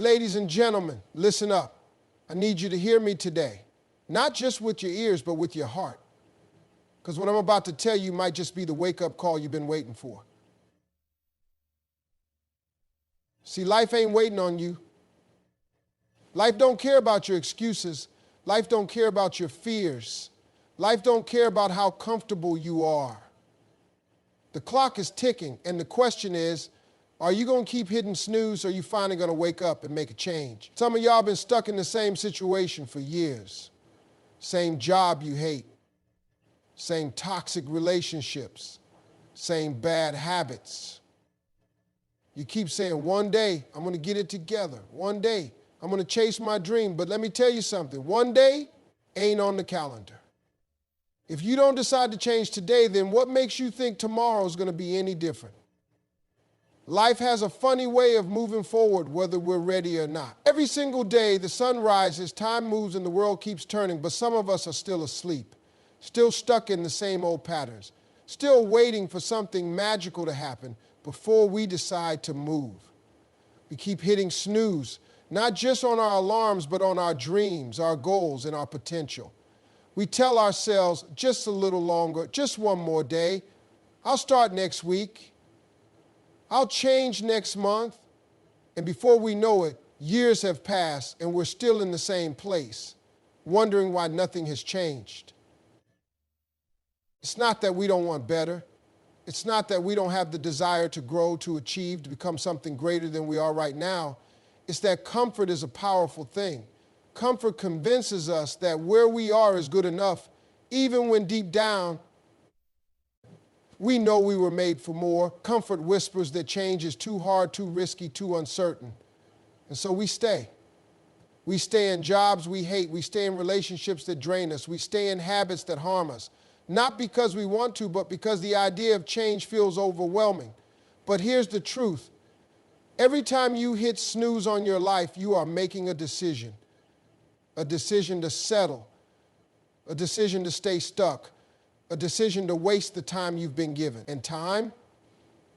Ladies and gentlemen, listen up. I need you to hear me today, not just with your ears, but with your heart. Because what I'm about to tell you might just be the wake-up call you've been waiting for. See, life ain't waiting on you. Life don't care about your excuses. Life don't care about your fears. Life don't care about how comfortable you are. The clock is ticking, and the question is, are you going to keep hitting snooze, or are you finally going to wake up and make a change? Some of y'all been stuck in the same situation for years. Same job you hate. Same toxic relationships. Same bad habits. You keep saying, one day I'm going to get it together. One day I'm going to chase my dream. But let me tell you something. One day ain't on the calendar. If you don't decide to change today, then what makes you think tomorrow is going to be any different? Life has a funny way of moving forward whether we're ready or not. Every single day the sun rises, time moves, and the world keeps turning, but some of us are still asleep, still stuck in the same old patterns, still waiting for something magical to happen before we decide to move. We keep hitting snooze, not just on our alarms, but on our dreams, our goals, and our potential. We tell ourselves, just a little longer, just one more day. I'll start next week. I'll change next month. And before we know it, years have passed and we're still in the same place, wondering why nothing has changed. It's not that we don't want better. It's not that we don't have the desire to grow, to achieve, to become something greater than we are right now. It's that comfort is a powerful thing. Comfort convinces us that where we are is good enough, even when deep down we know we were made for more. Comfort whispers that change is too hard, too risky, too uncertain. And so we stay. We stay in jobs we hate. We stay in relationships that drain us. We stay in habits that harm us. Not because we want to, but because the idea of change feels overwhelming. But here's the truth. Every time you hit snooze on your life, you are making a decision to settle, a decision to stay stuck, a decision to waste the time you've been given. And time,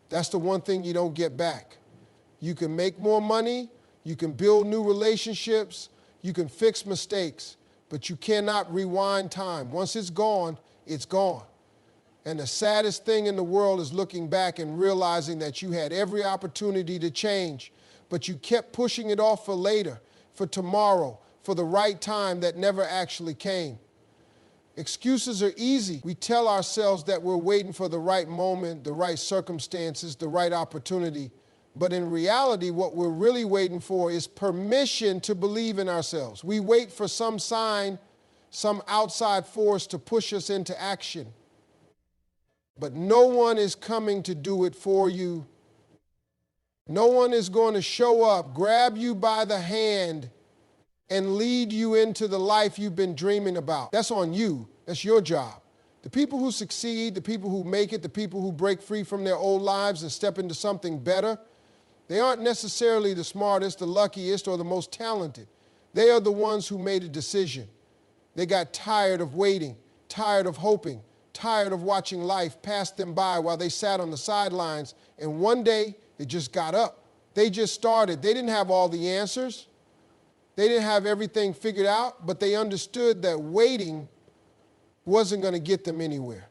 that's the one thing you don't get back. You can make more money, you can build new relationships, you can fix mistakes, but you cannot rewind time. Once it's gone, it's gone. And the saddest thing in the world is looking back and realizing that you had every opportunity to change, but you kept pushing it off for later, for tomorrow, for the right time that never actually came. Excuses are easy. We tell ourselves that we're waiting for the right moment, the right circumstances, the right opportunity. But in reality, what we're really waiting for is permission to believe in ourselves. We wait for some sign, some outside force to push us into action. But no one is coming to do it for you. No one is going to show up, grab you by the hand, and lead you into the life you've been dreaming about. That's on you. That's your job. The people who succeed, the people who make it, the people who break free from their old lives and step into something better, they aren't necessarily the smartest, the luckiest, or the most talented. They are the ones who made a decision. They got tired of waiting, tired of hoping, tired of watching life pass them by while they sat on the sidelines, and one day they just got up. They just started. They didn't have all the answers. They didn't have everything figured out, but they understood that waiting wasn't going to get them anywhere.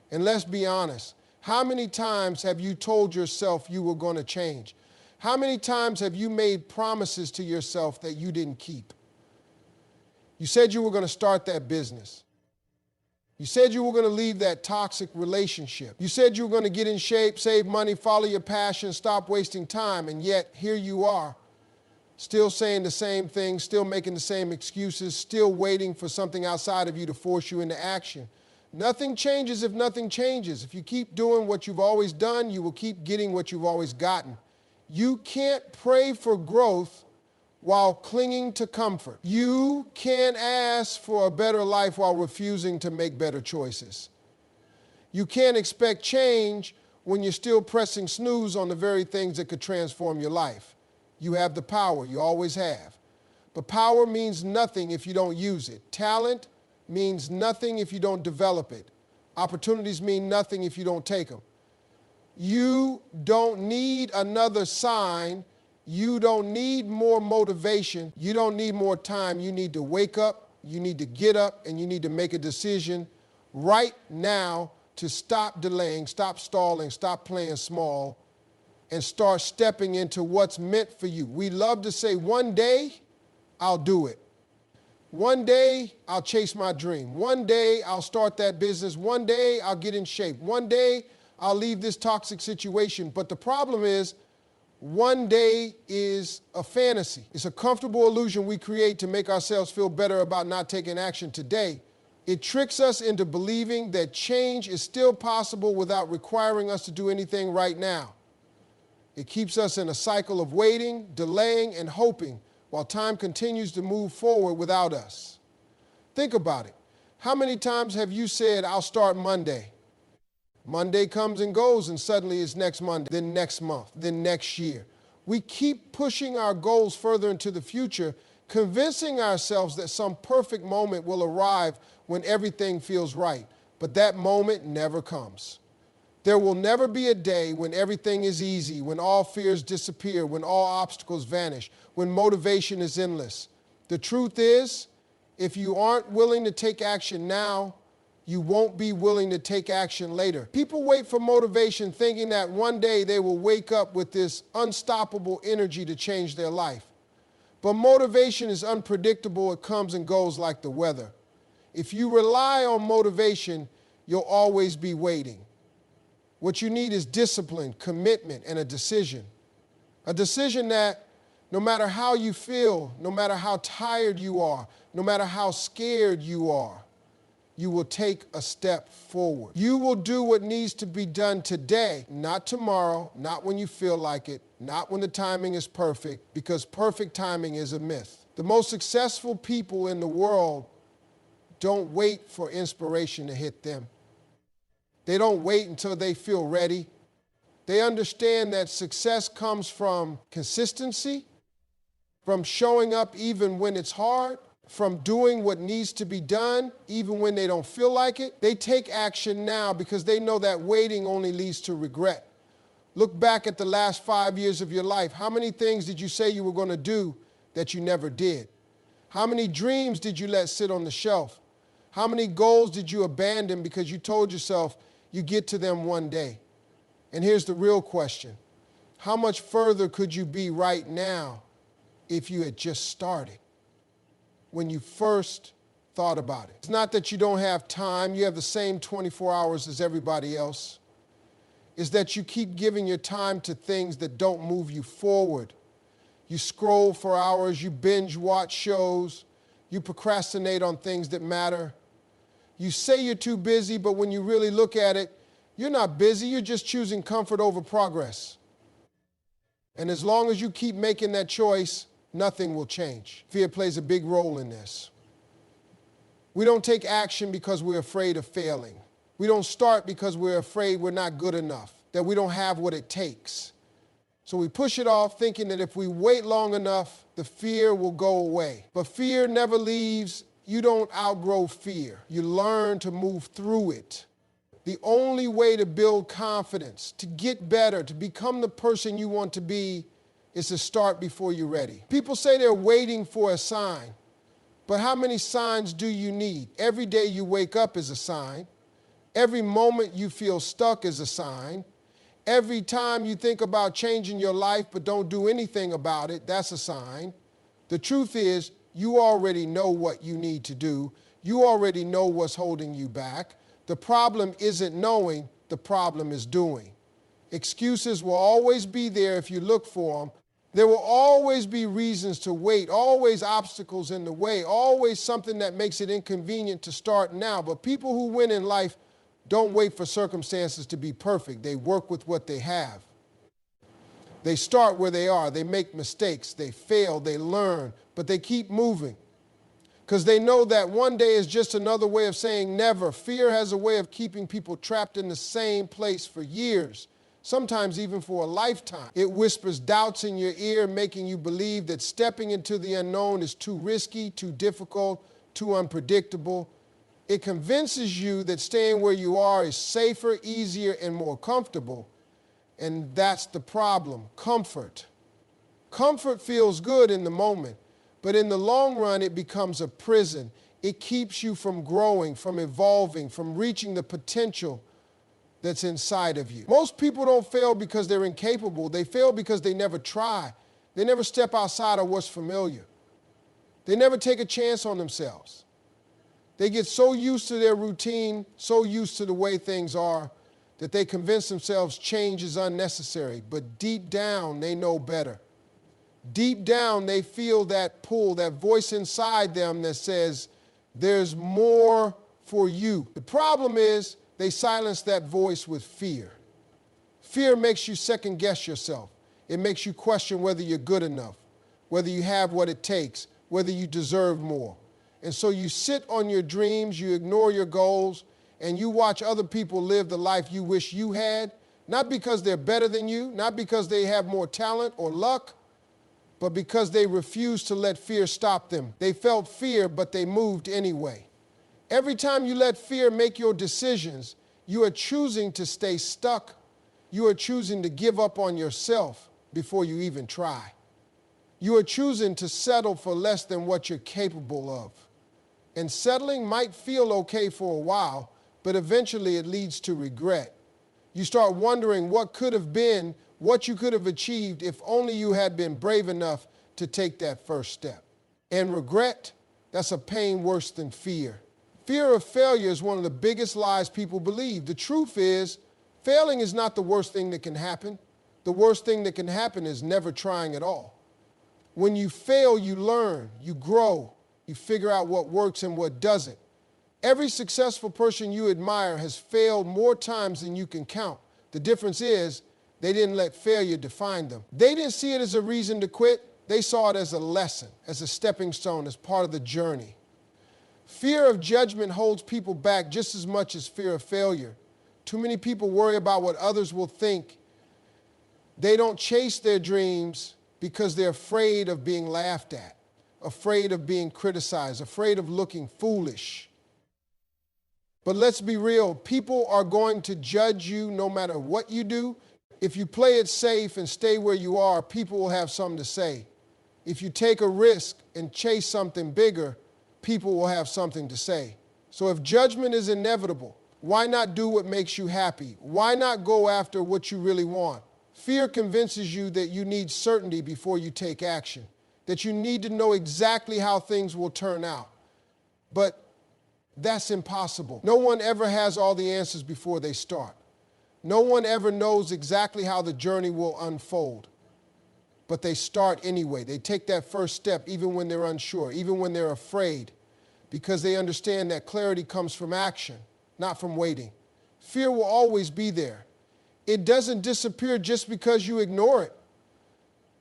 And let's be honest, how many times have you told yourself you were going to change? How many times have you made promises to yourself that you didn't keep? You said you were going to start that business. You said you were going to leave that toxic relationship. You said you were going to get in shape, save money, follow your passion, stop wasting time, and yet here you are. Still saying the same thing, still making the same excuses, still waiting for something outside of you to force you into action. Nothing changes if nothing changes. If you keep doing what you've always done, you will keep getting what you've always gotten. You can't pray for growth while clinging to comfort. You can't ask for a better life while refusing to make better choices. You can't expect change when you're still pressing snooze on the very things that could transform your life. You have the power, you always have. But power means nothing if you don't use it. Talent means nothing if you don't develop it. Opportunities mean nothing if you don't take them. You don't need another sign You don't need more motivation. You don't need more time. You need to wake up, you need to get up, and you need to make a decision right now to stop delaying, stop stalling, stop playing small, and start stepping into what's meant for you. We love to say, one day I'll do it. One day I'll chase my dream. One day I'll start that business. One day I'll get in shape. One day I'll leave this toxic situation. But the problem is, one day is a fantasy. It's a comfortable illusion we create to make ourselves feel better about not taking action today. It tricks us into believing that change is still possible without requiring us to do anything right now. It keeps us in a cycle of waiting, delaying, and hoping while time continues to move forward without us. Think about it. How many times have you said, I'll start Monday? Monday comes and goes, and suddenly it's next Monday, then next month, then next year. We keep pushing our goals further into the future, convincing ourselves that some perfect moment will arrive when everything feels right. But that moment never comes. There will never be a day when everything is easy, when all fears disappear, when all obstacles vanish, when motivation is endless. The truth is, if you aren't willing to take action now, you won't be willing to take action later. People wait for motivation thinking that one day they will wake up with this unstoppable energy to change their life. But motivation is unpredictable. It comes and goes like the weather. If you rely on motivation, you'll always be waiting. What you need is discipline, commitment, and a decision. A decision that no matter how you feel, no matter how tired you are, no matter how scared you are, you will take a step forward. You will do what needs to be done today, not tomorrow, not when you feel like it, not when the timing is perfect, because perfect timing is a myth. The most successful people in the world don't wait for inspiration to hit them. They don't wait until they feel ready. They understand that success comes from consistency, from showing up even when it's hard, from doing what needs to be done even when they don't feel like it. They take action now because they know that waiting only leads to regret. Look back at the last 5 years of your life. How many things did you say you were going to do that you never did? How many dreams did you let sit on the shelf? How many goals did you abandon because you told yourself you get to them one day? And here's the real question. How much further could you be right now if you had just started when you first thought about it? It's not that you don't have time. You have the same 24 hours as everybody else. It's that you keep giving your time to things that don't move you forward. You scroll for hours, you binge watch shows, you procrastinate on things that matter. You say you're too busy, but when you really look at it, you're not busy, you're just choosing comfort over progress. And as long as you keep making that choice, nothing will change. Fear plays a big role in this. We don't take action because we're afraid of failing. We don't start because we're afraid we're not good enough, that we don't have what it takes. So we push it off thinking that if we wait long enough, the fear will go away. But fear never leaves. You don't outgrow fear. You learn to move through it. The only way to build confidence, to get better, to become the person you want to be, is to start before you're ready. People say they're waiting for a sign, but how many signs do you need? Every day you wake up is a sign. Every moment you feel stuck is a sign. Every time you think about changing your life but don't do anything about it, that's a sign. The truth is, you already know what you need to do. You already know what's holding you back. The problem isn't knowing, the problem is doing. Excuses will always be there if you look for them. There will always be reasons to wait, always obstacles in the way, always something that makes it inconvenient to start now. But people who win in life don't wait for circumstances to be perfect. They work with what they have. They start where they are. They make mistakes. They fail. They learn. But they keep moving because they know that one day is just another way of saying never. Fear has a way of keeping people trapped in the same place for years, sometimes even for a lifetime. It whispers doubts in your ear, making you believe that stepping into the unknown is too risky, too difficult, too unpredictable. It convinces you that staying where you are is safer, easier, and more comfortable. And that's the problem, comfort. Comfort feels good in the moment, but in the long run, it becomes a prison. It keeps you from growing, from evolving, from reaching the potential that's inside of you. Most people don't fail because they're incapable. They fail because they never try. They never step outside of what's familiar. They never take a chance on themselves. They get so used to their routine, so used to the way things are, that they convince themselves change is unnecessary. But deep down, they know better. Deep down, they feel that pull, that voice inside them that says, there's more for you. The problem is, they silence that voice with fear. Fear makes you second guess yourself. It makes you question whether you're good enough, whether you have what it takes, whether you deserve more. And so you sit on your dreams, you ignore your goals, and you watch other people live the life you wish you had, not because they're better than you, not because they have more talent or luck, but because they refused to let fear stop them. They felt fear, but they moved anyway. Every time you let fear make your decisions, you are choosing to stay stuck. You are choosing to give up on yourself before you even try. You are choosing to settle for less than what you're capable of. And settling might feel okay for a while, but eventually it leads to regret. You start wondering what could have been, what you could have achieved if only you had been brave enough to take that first step. And regret, that's a pain worse than fear. Fear of failure is one of the biggest lies people believe. The truth is, failing is not the worst thing that can happen. The worst thing that can happen is never trying at all. When you fail, you learn, you grow, you figure out what works and what doesn't. Every successful person you admire has failed more times than you can count. The difference is, they didn't let failure define them. They didn't see it as a reason to quit. They saw it as a lesson, as a stepping stone, as part of the journey. Fear of judgment holds people back just as much as fear of failure. Too many people worry about what others will think. They don't chase their dreams because they're afraid of being laughed at, afraid of being criticized, afraid of looking foolish. But let's be real, people are going to judge you no matter what you do. If you play it safe and stay where you are, people will have something to say. If you take a risk and chase something bigger, people will have something to say. So if judgment is inevitable, why not do what makes you happy? Why not go after what you really want? Fear convinces you that you need certainty before you take action, that you need to know exactly how things will turn out. But that's impossible. No one ever has all the answers before they start. No one ever knows exactly how the journey will unfold. But they start anyway. They take that first step even when they're unsure, even when they're afraid, because they understand that clarity comes from action, not from waiting. Fear will always be there. It doesn't disappear just because you ignore it.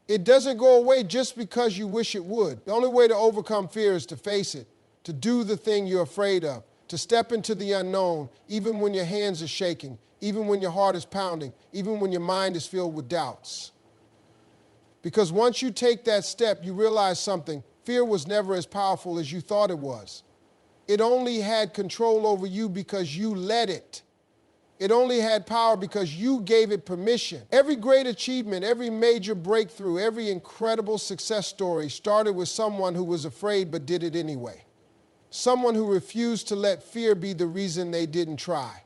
It doesn't go away just because you wish it would. The only way to overcome fear is to face it, to do the thing you're afraid of, to step into the unknown, even when your hands are shaking, even when your heart is pounding, even when your mind is filled with doubts. Because once you take that step, you realize something. Fear was never as powerful as you thought it was. It only had control over you because you let it. It only had power because you gave it permission. Every great achievement, every major breakthrough, every incredible success story started with someone who was afraid but did it anyway. Someone who refused to let fear be the reason they didn't try.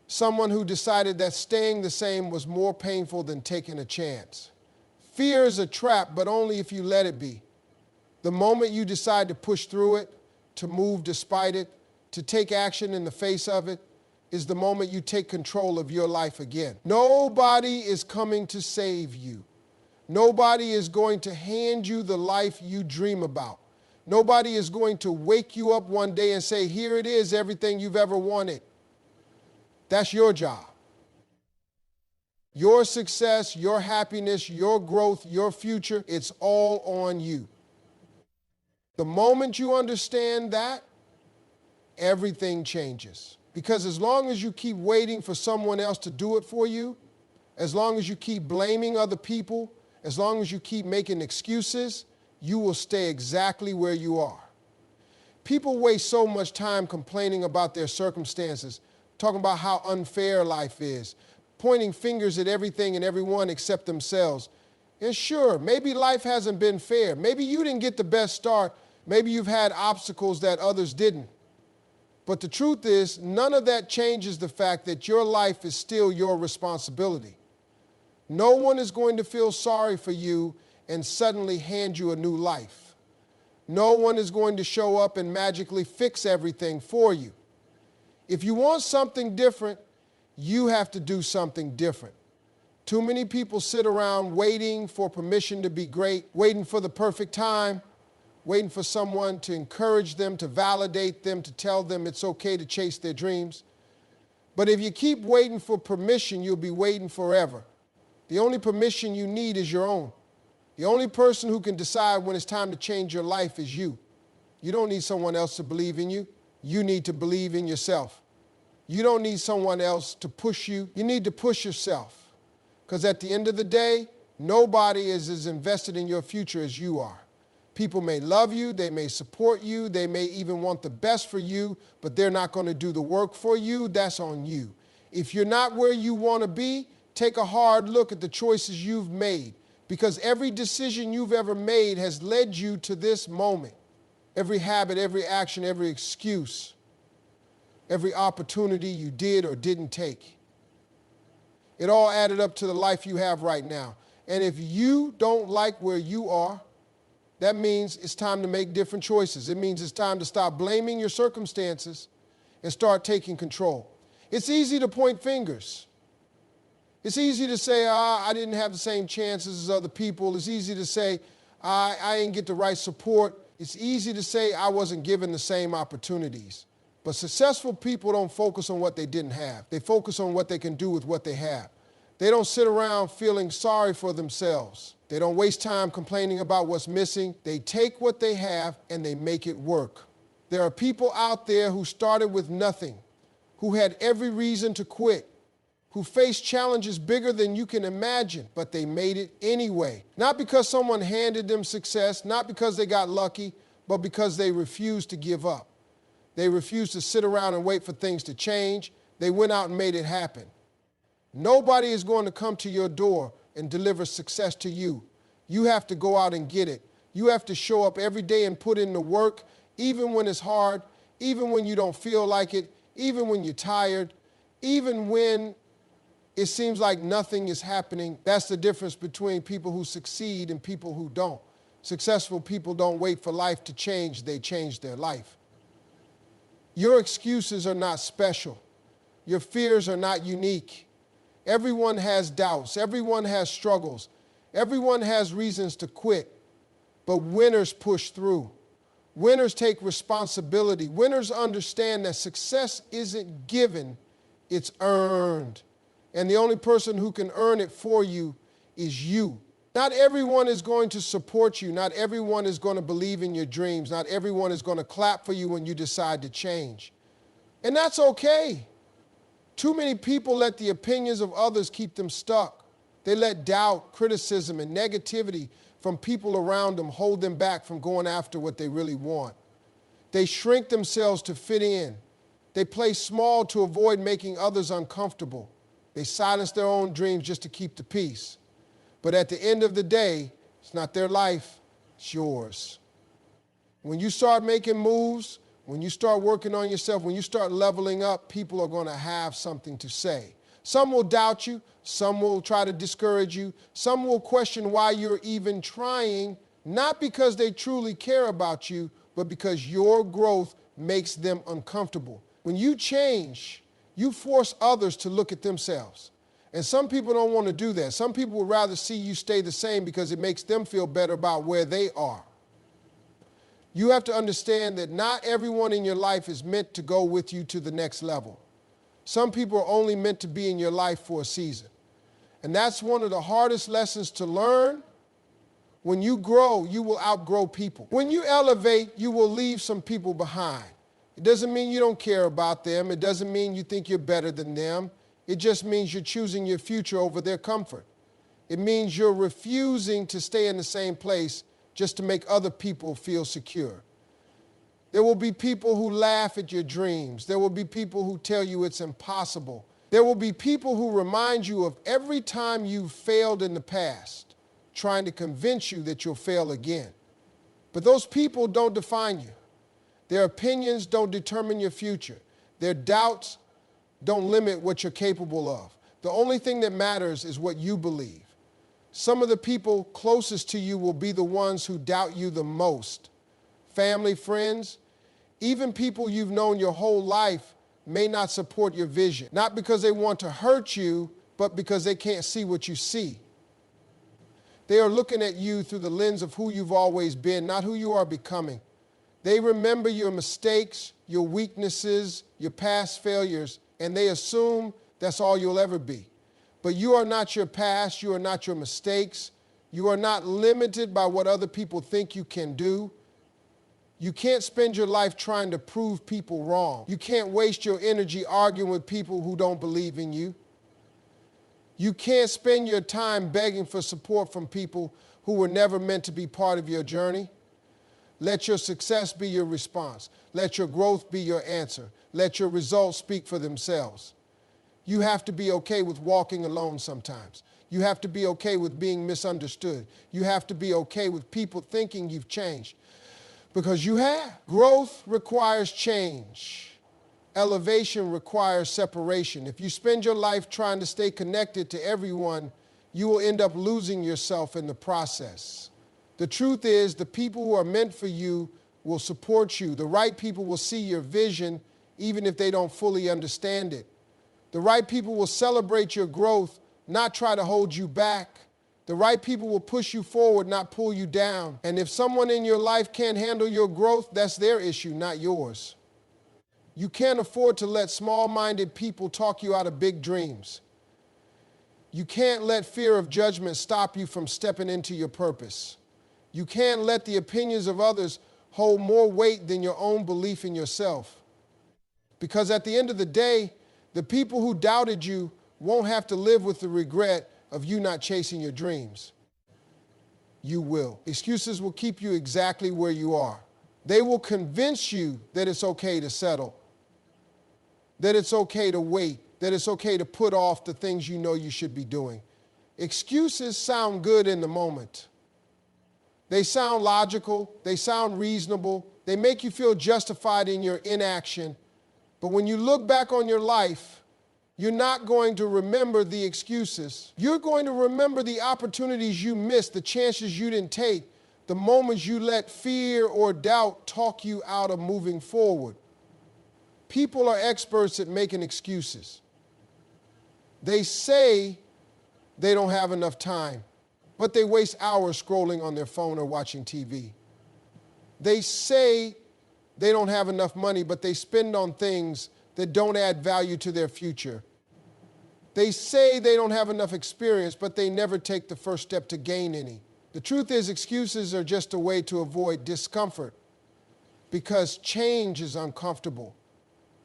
Someone who decided that staying the same was more painful than taking a chance. Fear is a trap, but only if you let it be. The moment you decide to push through it, to move despite it, to take action in the face of it, is the moment you take control of your life again. Nobody is coming to save you. Nobody is going to hand you the life you dream about. Nobody is going to wake you up one day and say, here it is, everything you've ever wanted. That's your job. Your success, your happiness, your growth, your future, it's all on you. The moment you understand that, everything changes. Because as long as you keep waiting for someone else to do it for you, as long as you keep blaming other people, as long as you keep making excuses, you will stay exactly where you are. People waste so much time complaining about their circumstances, talking about how unfair life is, pointing fingers at everything and everyone except themselves. And sure, maybe life hasn't been fair. Maybe you didn't get the best start. Maybe you've had obstacles that others didn't. But the truth is, none of that changes the fact that your life is still your responsibility. No one is going to feel sorry for you and suddenly hand you a new life. No one is going to show up and magically fix everything for you. If you want something different, you have to do something different. Too many people sit around waiting for permission to be great, waiting for the perfect time, waiting for someone to encourage them, to validate them, to tell them it's okay to chase their dreams. But if you keep waiting for permission, you'll be waiting forever. The only permission you need is your own. The only person who can decide when it's time to change your life is you. You don't need someone else to believe in you. You need to believe in yourself. You don't need someone else to push you. You need to push yourself. Because at the end of the day, nobody is as invested in your future as you are. People may love you, they may support you, they may even want the best for you, but they're not going to do the work for you. That's on you. If you're not where you want to be, take a hard look at the choices you've made, because every decision you've ever made has led you to this moment. Every habit, every action, every excuse, every opportunity you did or didn't take. It all added up to the life you have right now. And if you don't like where you are, that means it's time to make different choices. It means it's time to stop blaming your circumstances and start taking control. It's easy to point fingers. It's easy to say, I didn't have the same chances as other people. It's easy to say, I didn't get the right support. It's easy to say I wasn't given the same opportunities. But successful people don't focus on what they didn't have. They focus on what they can do with what they have. They don't sit around feeling sorry for themselves. They don't waste time complaining about what's missing. They take what they have and they make it work. There are people out there who started with nothing, who had every reason to quit, who faced challenges bigger than you can imagine, but they made it anyway. Not because someone handed them success, not because they got lucky, but because they refused to give up. They refused to sit around and wait for things to change. They went out and made it happen. Nobody is going to come to your door and deliver success to you. You have to go out and get it. You have to show up every day and put in the work, even when it's hard, even when you don't feel like it, even when you're tired, even when it seems like nothing is happening. That's the difference between people who succeed and people who don't. Successful people don't wait for life to change. They change their life. Your excuses are not special. Your fears are not unique. Everyone has doubts. Everyone has struggles. Everyone has reasons to quit. But winners push through. Winners take responsibility. Winners understand that success isn't given, it's earned. And the only person who can earn it for you is you. Not everyone is going to support you. Not everyone is going to believe in your dreams. Not everyone is going to clap for you when you decide to change. And that's okay. Too many people let the opinions of others keep them stuck. They let doubt, criticism, and negativity from people around them hold them back from going after what they really want. They shrink themselves to fit in. They play small to avoid making others uncomfortable. They silence their own dreams just to keep the peace. But at the end of the day, it's not their life, it's yours. When you start making moves, when you start working on yourself, when you start leveling up, people are going to have something to say. Some will doubt you, some will try to discourage you, some will question why you're even trying, not because they truly care about you, but because your growth makes them uncomfortable. When you change, you force others to look at themselves. And some people don't want to do that. Some people would rather see you stay the same because it makes them feel better about where they are. You have to understand that not everyone in your life is meant to go with you to the next level. Some people are only meant to be in your life for a season. And that's one of the hardest lessons to learn. When you grow, you will outgrow people. When you elevate, you will leave some people behind. It doesn't mean you don't care about them. It doesn't mean you think you're better than them. It just means you're choosing your future over their comfort. It means you're refusing to stay in the same place just to make other people feel secure. There will be people who laugh at your dreams. There will be people who tell you it's impossible. There will be people who remind you of every time you've failed in the past. trying to convince you that you'll fail again. But those people don't define you. Their opinions don't determine your future. Their doubts don't limit what you're capable of. The only thing that matters is what you believe. Some of the people closest to you will be the ones who doubt you the most. Family, friends, even people you've known your whole life may not support your vision. Not because they want to hurt you, but because they can't see what you see. They are looking at you through the lens of who you've always been, not who you are becoming. They remember your mistakes, your weaknesses, your past failures, and they assume that's all you'll ever be. But you are not your past, you are not your mistakes. You are not limited by what other people think you can do. You can't spend your life trying to prove people wrong. You can't waste your energy arguing with people who don't believe in you. You can't spend your time begging for support from people who were never meant to be part of your journey. Let your success be your response. Let your growth be your answer. Let your results speak for themselves. You have to be okay with walking alone sometimes. You have to be okay with being misunderstood. You have to be okay with people thinking you've changed, because you have. Growth requires change. Elevation requires separation. If you spend your life trying to stay connected to everyone, you will end up losing yourself in the process. The truth is, the people who are meant for you will support you. The right people will see your vision, even if they don't fully understand it. The right people will celebrate your growth, not try to hold you back. The right people will push you forward, not pull you down. And if someone in your life can't handle your growth, that's their issue, not yours. You can't afford to let small-minded people talk you out of big dreams. You can't let fear of judgment stop you from stepping into your purpose. You can't let the opinions of others hold more weight than your own belief in yourself. Because at the end of the day, the people who doubted you won't have to live with the regret of you not chasing your dreams. You will. Excuses will keep you exactly where you are. They will convince you that it's okay to settle, that it's okay to wait, that it's okay to put off the things you know you should be doing. Excuses sound good in the moment. They sound logical, they sound reasonable, they make you feel justified in your inaction. But when you look back on your life, you're not going to remember the excuses. You're going to remember the opportunities you missed, the chances you didn't take, the moments you let fear or doubt talk you out of moving forward. People are experts at making excuses. They say they don't have enough time, but they waste hours scrolling on their phone or watching TV. They say they don't have enough money, but they spend on things that don't add value to their future. They say they don't have enough experience, but they never take the first step to gain any. The truth is, excuses are just a way to avoid discomfort, because change is uncomfortable.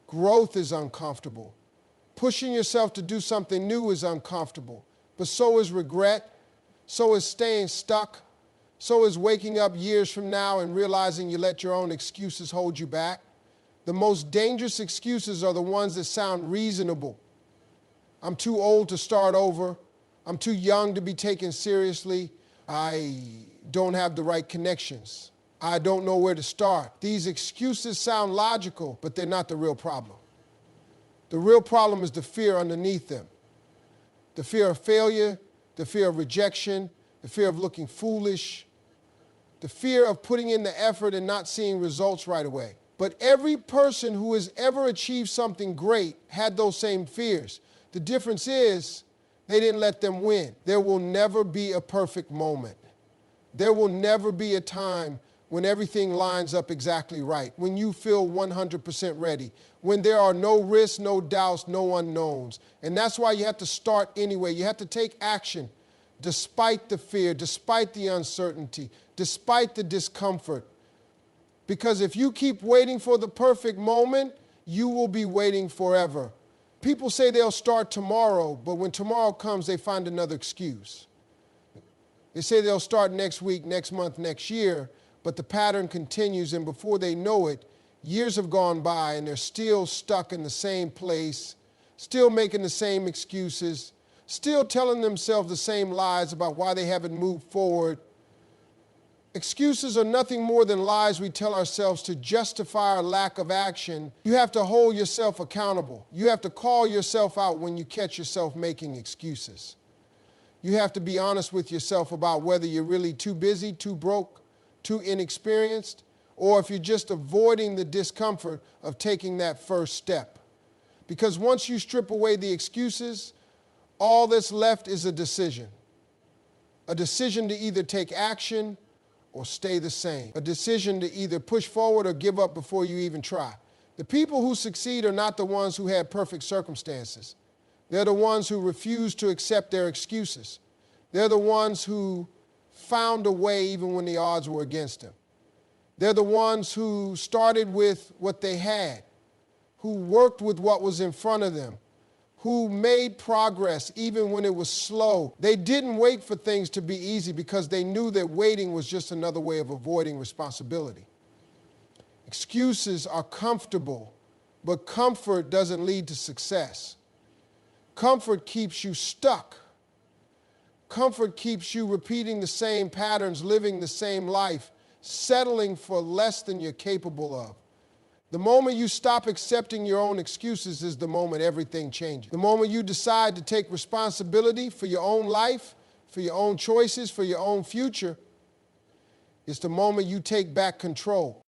Growth is uncomfortable. Pushing yourself to do something new is uncomfortable, but so is regret, so is staying stuck, so is waking up years from now and realizing you let your own excuses hold you back. The most dangerous excuses are the ones that sound reasonable. I'm too old to start over. I'm too young to be taken seriously. I don't have the right connections. I don't know where to start. These excuses sound logical, but they're not the real problem. The real problem is the fear underneath them. The fear of failure, the fear of rejection, the fear of looking foolish, the fear of putting in the effort and not seeing results right away. But every person who has ever achieved something great had those same fears. The difference is they didn't let them win. There will never be a perfect moment. There will never be a time when everything lines up exactly right, when you feel 100% ready, when there are no risks, no doubts, no unknowns. And that's why you have to start anyway. You have to take action despite the fear, despite the uncertainty, despite the discomfort. Because if you keep waiting for the perfect moment, you will be waiting forever. People say they'll start tomorrow, but when tomorrow comes, they find another excuse. They say they'll start next week, next month, next year, but the pattern continues, and before they know it, years have gone by and they're still stuck in the same place, still making the same excuses, still telling themselves the same lies about why they haven't moved forward. Excuses are nothing more than lies we tell ourselves to justify our lack of action. You have to hold yourself accountable. You have to call yourself out when you catch yourself making excuses. You have to be honest with yourself about whether you're really too busy, too broke, too inexperienced, or if you're just avoiding the discomfort of taking that first step. Because once you strip away the excuses, all that's left is a decision. A decision to either take action or stay the same. A decision to either push forward or give up before you even try. The people who succeed are not the ones who had perfect circumstances. They're the ones who refuse to accept their excuses. They're the ones who found a way even when the odds were against them. They're the ones who started with what they had, who worked with what was in front of them, who made progress even when it was slow. They didn't wait for things to be easy because they knew that waiting was just another way of avoiding responsibility. Excuses are comfortable, but comfort doesn't lead to success. Comfort keeps you stuck. Comfort keeps you repeating the same patterns, living the same life, settling for less than you're capable of. The moment you stop accepting your own excuses is the moment everything changes. The moment you decide to take responsibility for your own life, for your own choices, for your own future, is the moment you take back control.